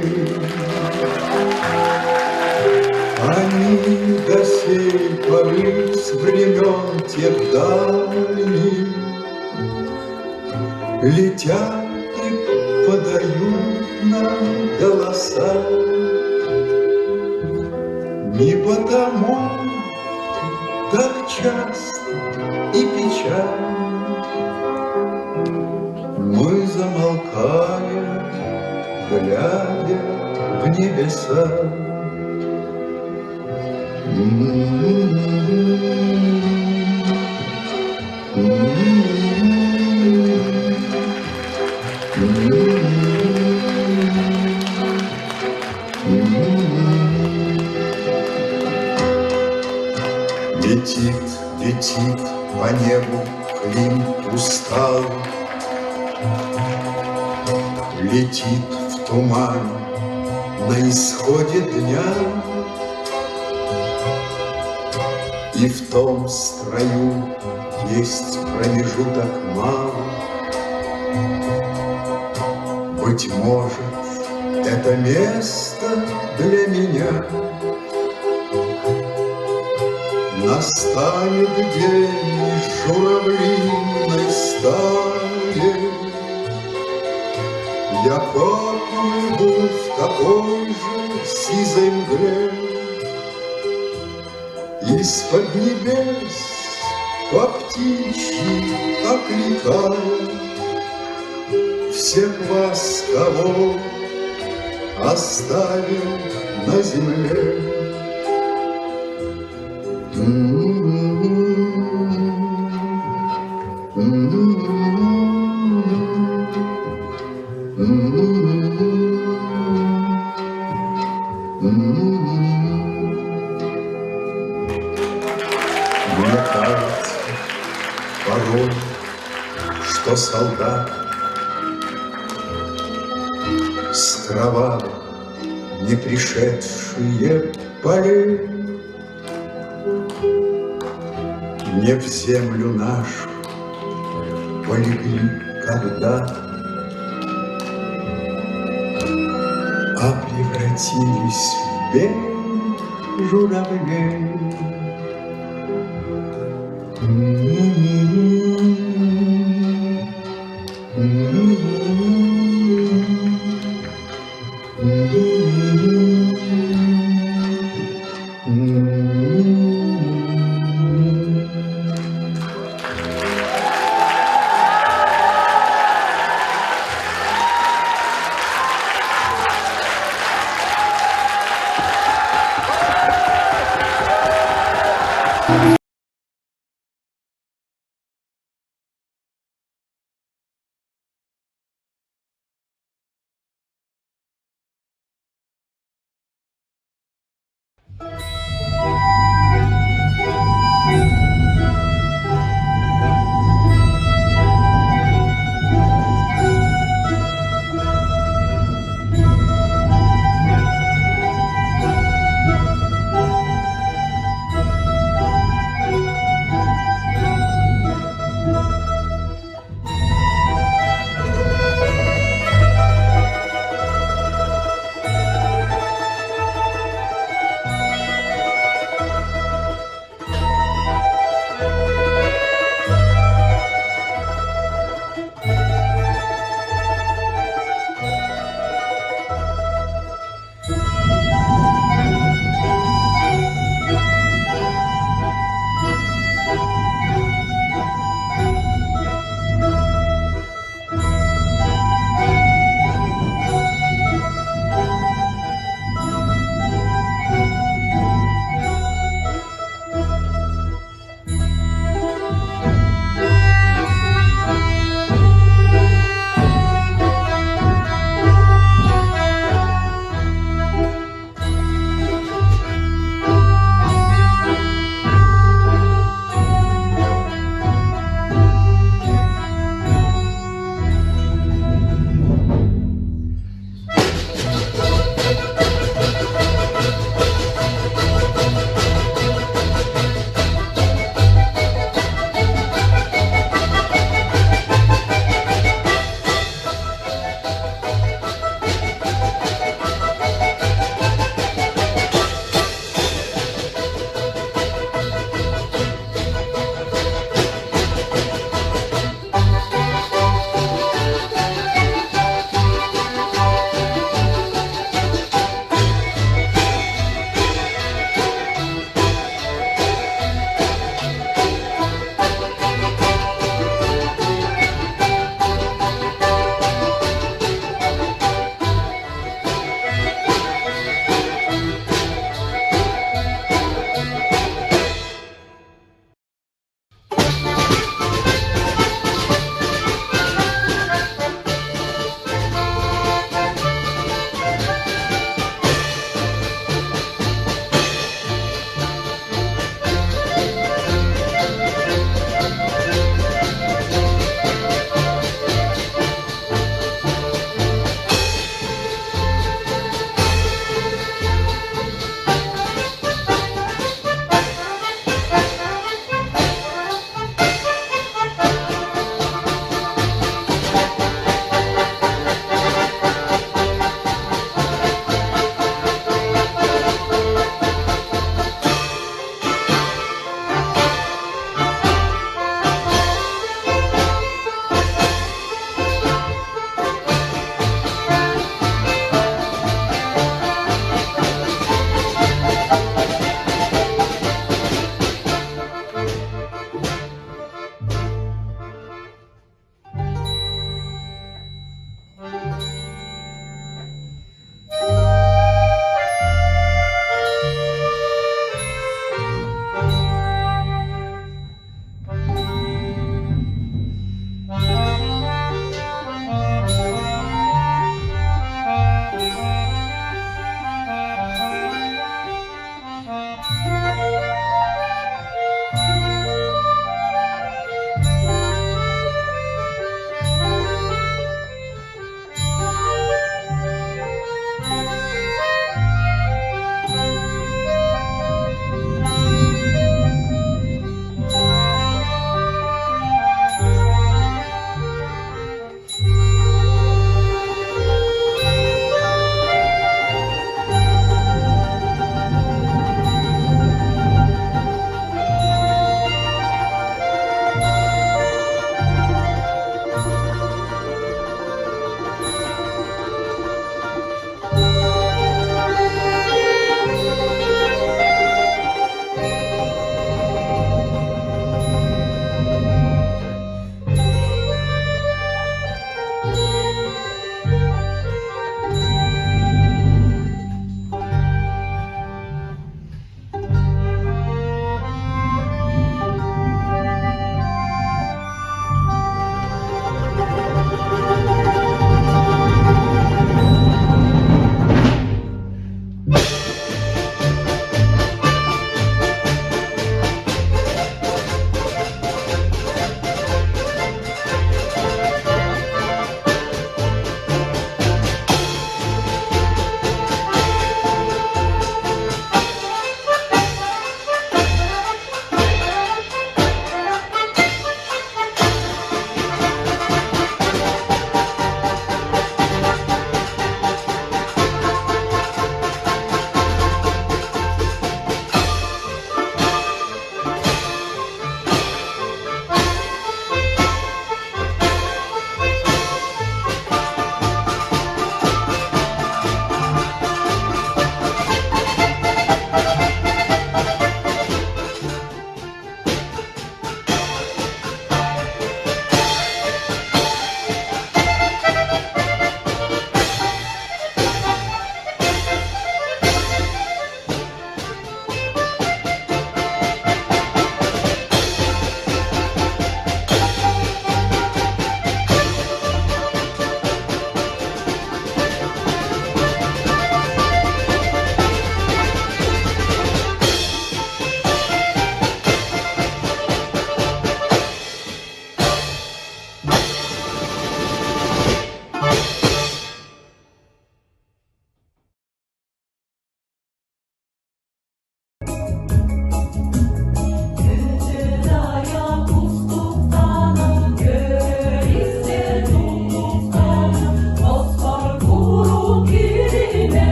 Они до сей поры с времен тех дальних летят и подают нам голоса. Не потому так часто и печально мы замолкаем, глядя в небеса. Летит, летит по небу Клим устал, летит в туман на исходе дня. И в том строю есть промежуток мал. Быть может, это место для меня. Настанет день из журавлиной стаи. Я поплыву в такой же сизой мгле. Из-под небес по птичьи окликая всех вас, кого оставил на земле. Мне кажется порой, что солдат с кровавых не пришедшие полей не в землю нашу полегли когда, а превратились в белых журавлей.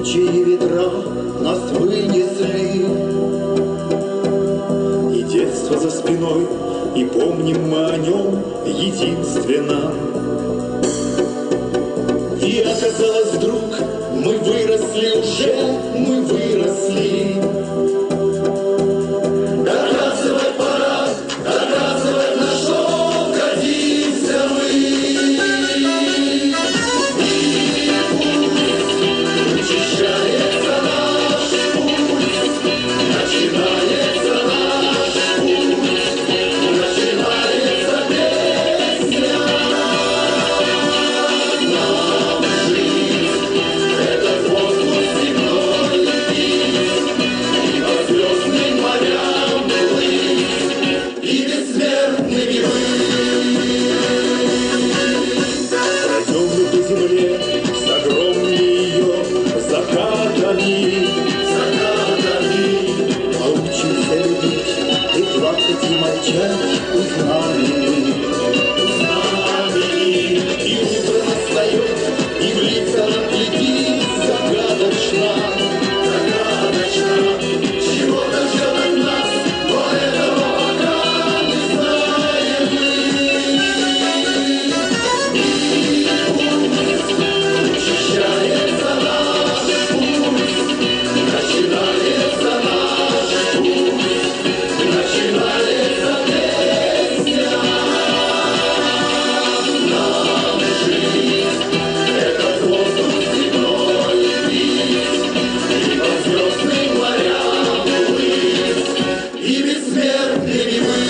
чьи ветра нас вынесли. И детство за спиной, и помним мы о нем единственно. И оказалось вдруг, мы выросли уже, мы выросли. Доказывать пора, доказывать, на что годимся мы. Учащается наш путь, начинается наш путь, начинается песня. Нам жизнь — этот воздух земной пить, и по звездным морям плыть, и бессмертными пройдем мы по земле с огромными ее закатами, научимся любить и плакать, и молчать, узнаем, и утро настает, и в лица нам глядит загадочно, чего-то ждет от нас, но этого пока не знаем мы. Учащается наш путь, начинается наш путь, начинается песня. Нам жизнь — этот воздух земной пить, и по звездным морям плыть, и бессмертными быть.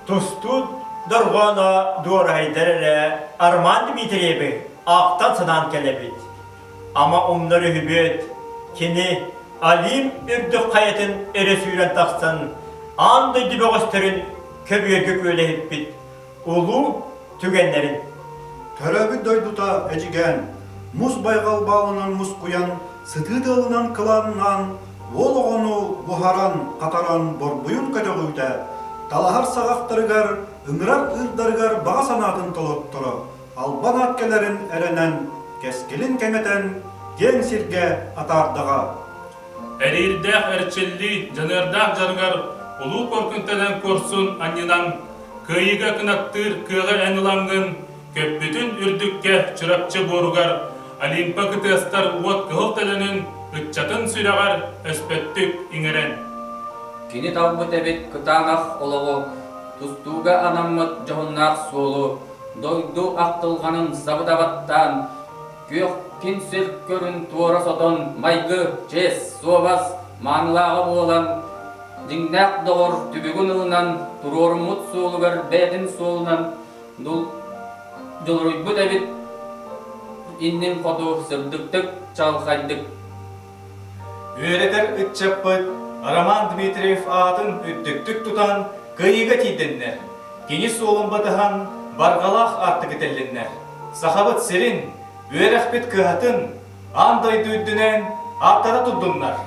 Тустут Доргона Дуорайдере Арман Дмитриевы Ақтан сынан келебит. Ама умнары хүбет, кені Алим үрдік қаятын әрі сүйрен тақсын, андай дебоғыстырын көбергі көлейіп бит. Улу түгенлерін. Төрәбі дойдута әжіген, мұз байғал балынан мұз құян, сытыдылынан кыланынан, ол оғыну бұхаран, қатаран борбуйын көтіғүйді. Талахар сағақтырығар, ыңырар ұрдарығар баға санатын толып тұры. Албан аткелерін әрінен, кескілін кәметен, ген сирге атардыға. Әрирдәқ әрчелли, жанырдақ жарғар, ұлу көркінтелен көрсін аннинан, күйігі кінаттыр күйігі әнілангын, көпбүтін үрдікке чырапчы борғар, Олимпа кытыстар уот кығыл тәлінің үтчатын сүрағар өспеттік иңерен. Кини талбыт эбит кытаанах олоғу, тустууга анаммыт жоғыннақ суолу, дойду ақтылғанын забыдабаттан, күйіқ кинсел көрін туора сотон майгы, чес, суобас, маңлағы болан, дingнақ доғыр түбігін ылынан, турорымыт суолугар бәдін суолунан, дұл жолруйбыт эбит иннин қоду сырдыктык чалқайдык. Үйретер үтчаппыт, Роман Дмитриев атын үттіктік тұтан күйігі тейденнер. Кені суолын батыған барғалақ атты кетеліннер. Сахабыт сирин, үйерәқпет күйатын андай дүйдінен аттара тұддыннар.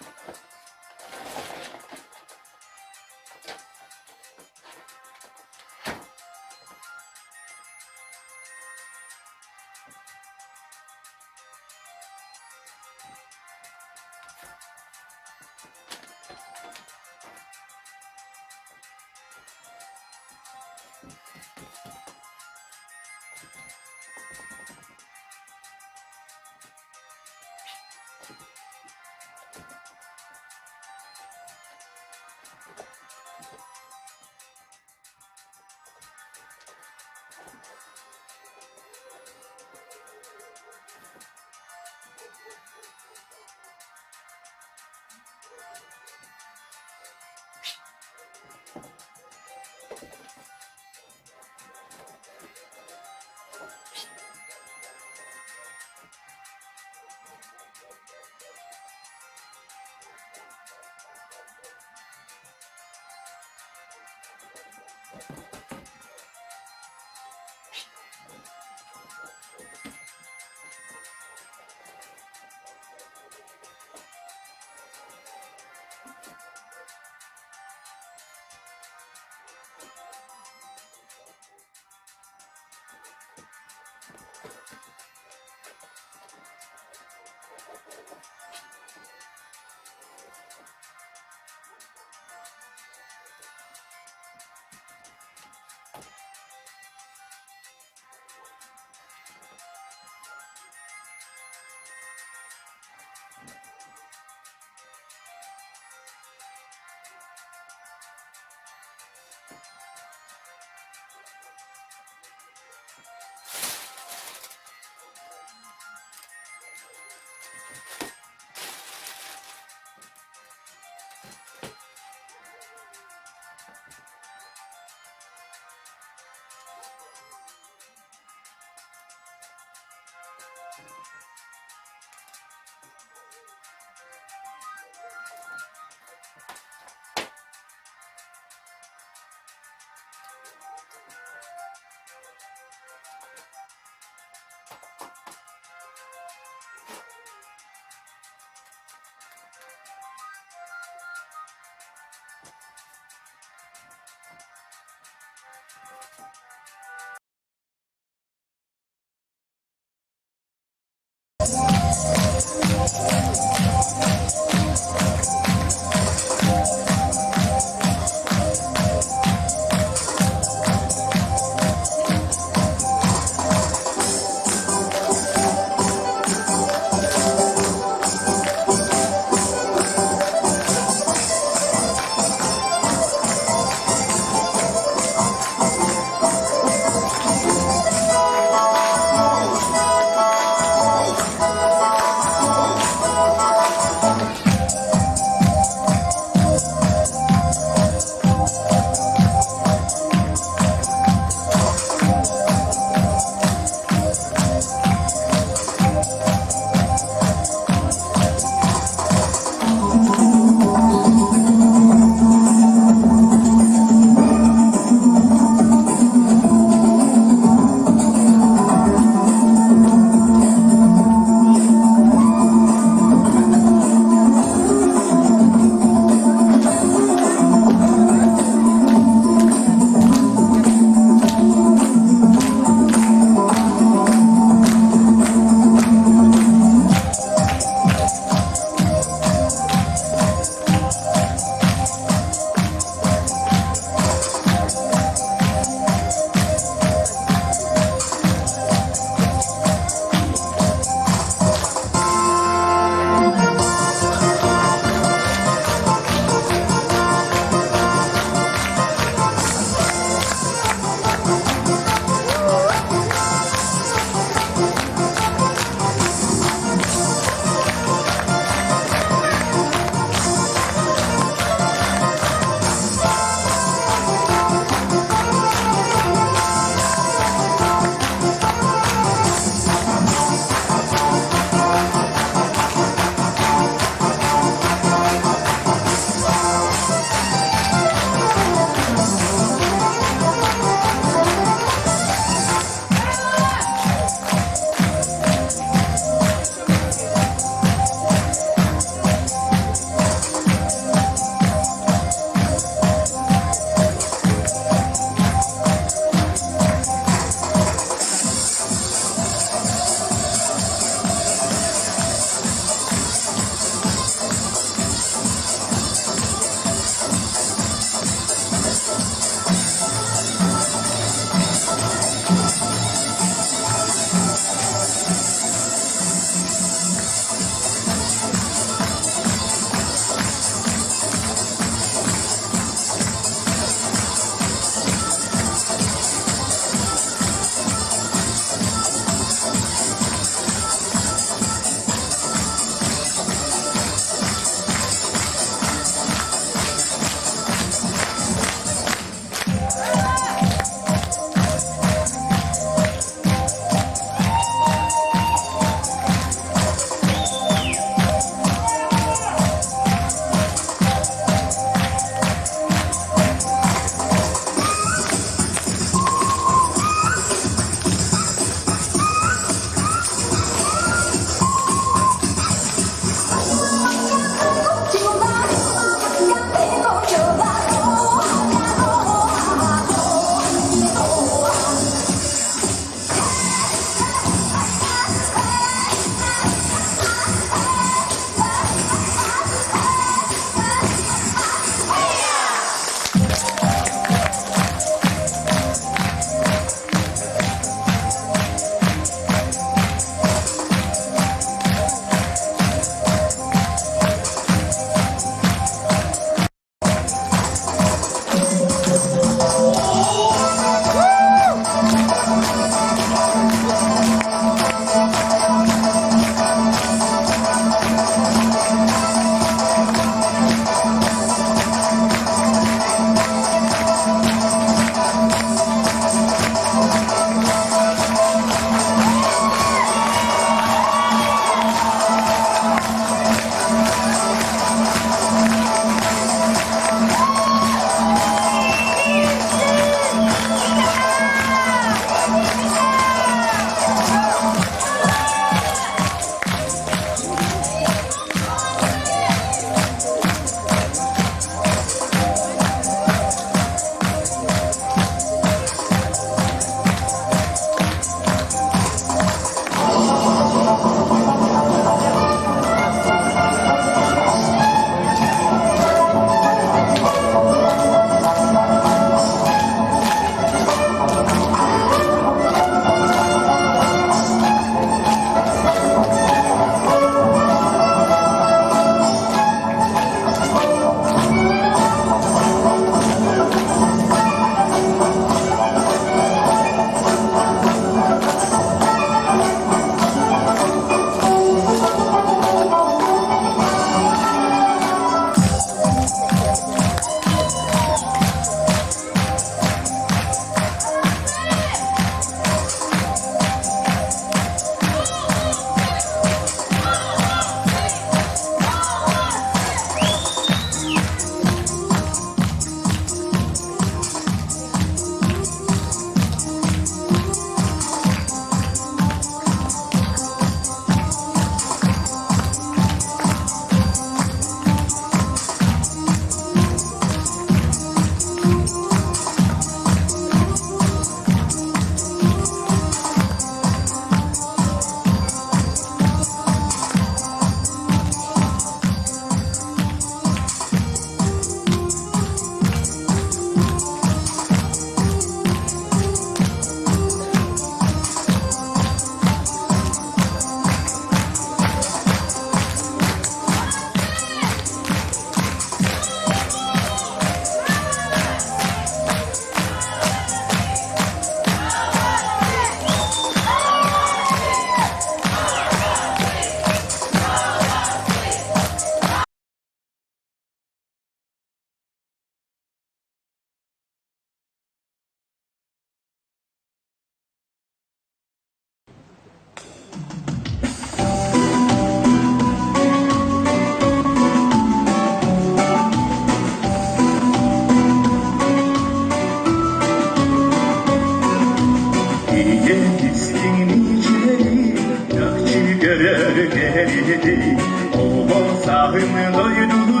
görür geri Oğul sahını doydu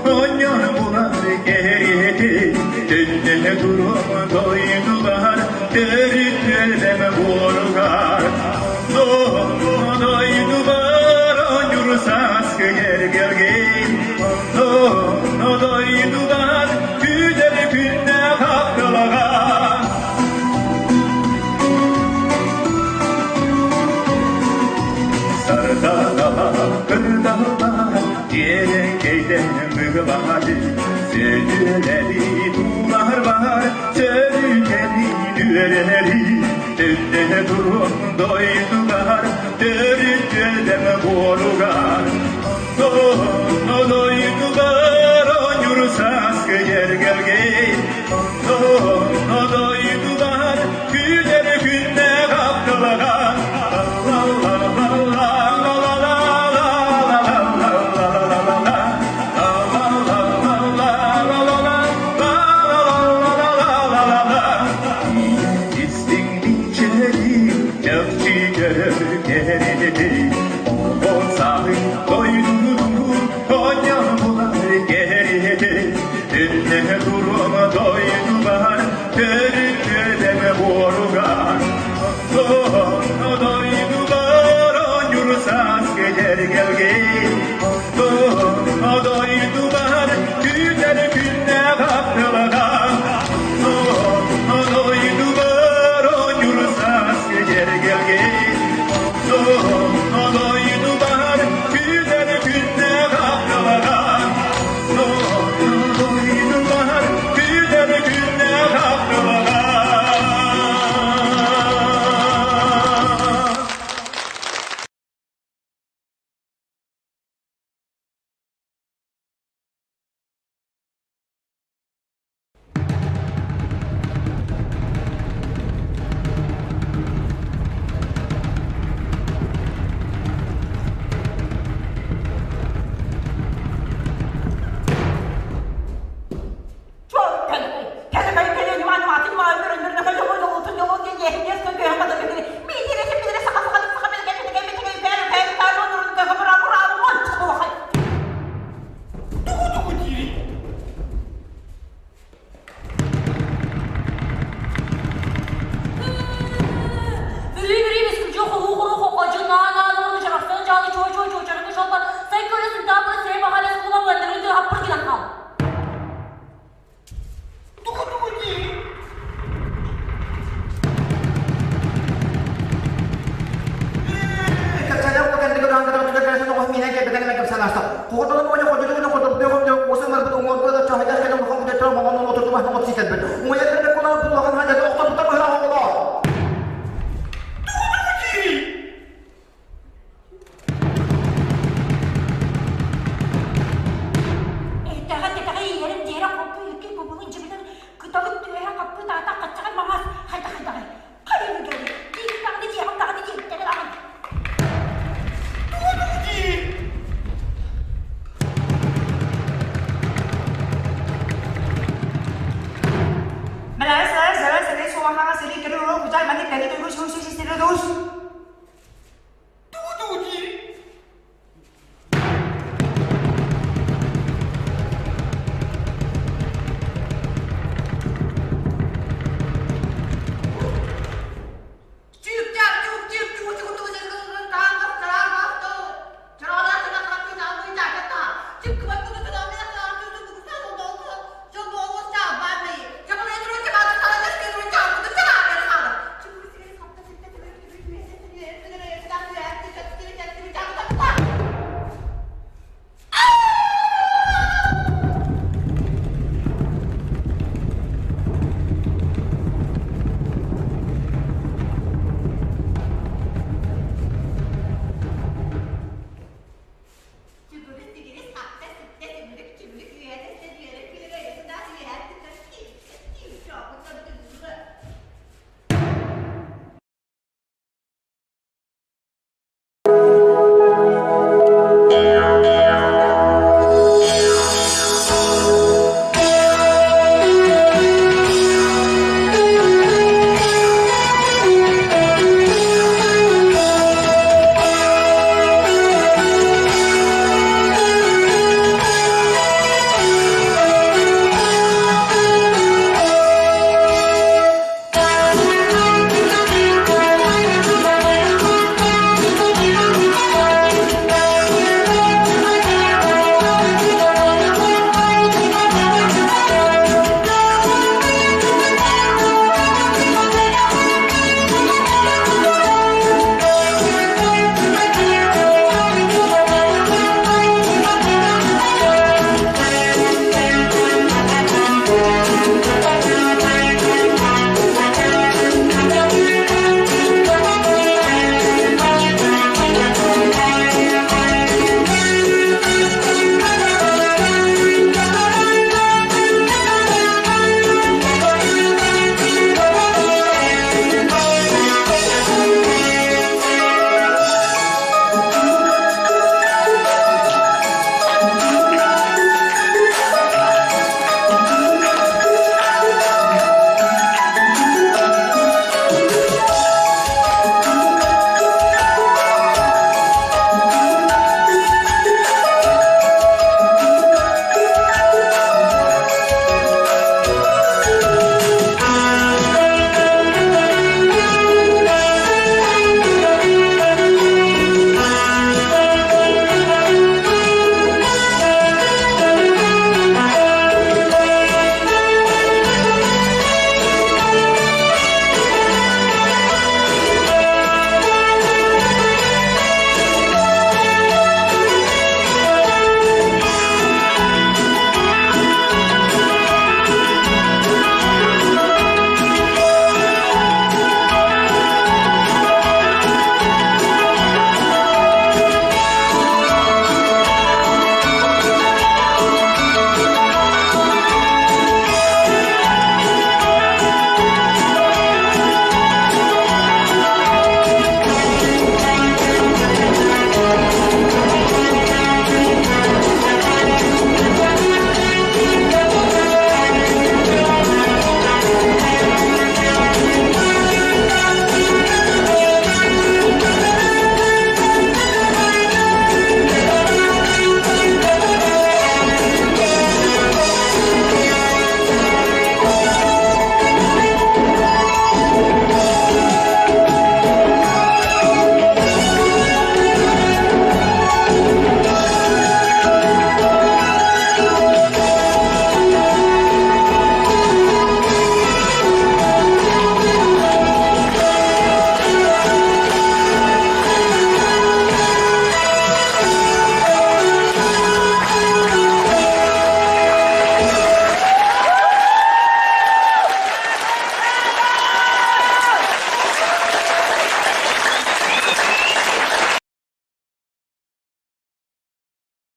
Onyan bular geri Dünde durum doydular Dörükleme vurgar Doydular Onur saskı gergin Doydular Güzel günde kalktılar Sardağlar, kırdağlar, Yerenkeyden mığları, Sözleri duvar var, Sözleri düğerleri, Dönde durum doydular, Dörükleme vurgar, Doydular, Onur saskı gergin, Doydular, Güzel günde kaptılar, Saya sering suara sering kedua, hujan manik dari dulu susu sisi terus.